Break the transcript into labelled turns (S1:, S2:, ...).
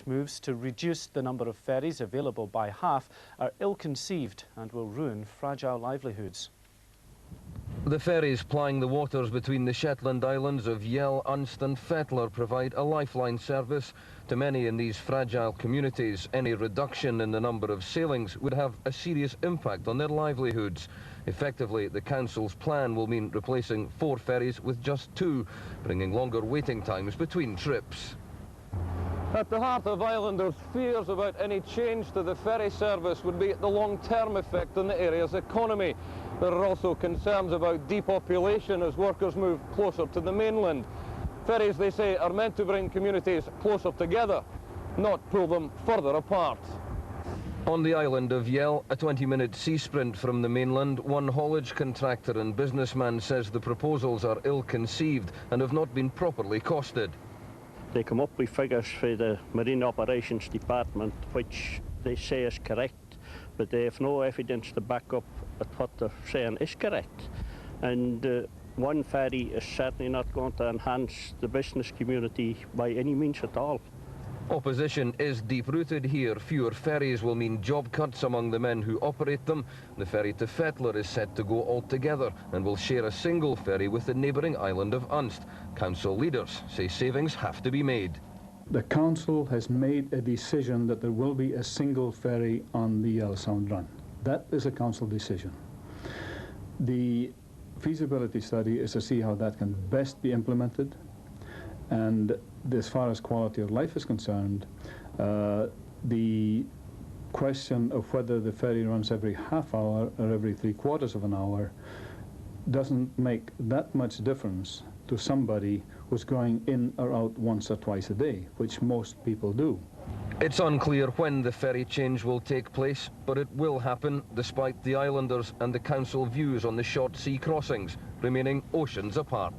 S1: Moves to reduce the number of ferries available by half are ill-conceived and will ruin fragile livelihoods.
S2: The ferries plying the waters between the Shetland Islands of Yell, Unst and Fettler provide a lifeline service to many in these fragile communities. Any reduction in the number of sailings would have a serious impact on their livelihoods. Effectively, the council's plan will mean replacing 4 ferries with just 2, bringing longer waiting times between trips. At the heart of islanders' fears about any change to the ferry service would be the long-term effect on the area's economy. There are also concerns about depopulation as workers move closer to the mainland. Ferries, they say, are meant to bring communities closer together, not pull them further apart. On the island of Yell, a 20-minute sea sprint from the mainland, one haulage contractor and businessman says the proposals are ill-conceived and have not been properly costed.
S3: They come up with figures for the Marine Operations Department, which they say is correct, but they have no evidence to back up that what they're saying is correct. And one ferry is certainly not going to enhance the business community by any means at all.
S2: Opposition is deep-rooted here. Fewer ferries will mean job cuts among the men who operate them. The ferry to Fettler is set to go altogether and will share a single ferry with the neighbouring island of Unst. Council leaders say savings have to be made.
S4: The council has made a decision that there will be a single ferry on the Yell Sound run. That is a council decision. The feasibility study is to see how that can best be implemented. And as far as quality of life is concerned, the question of whether the ferry runs every half hour or every 3/4 of an hour doesn't make that much difference to somebody who's going in or out once or twice a day, which most people do.
S2: It's unclear when the ferry change will take place, but it will happen despite the islanders and the council views on the short sea crossings remaining oceans apart.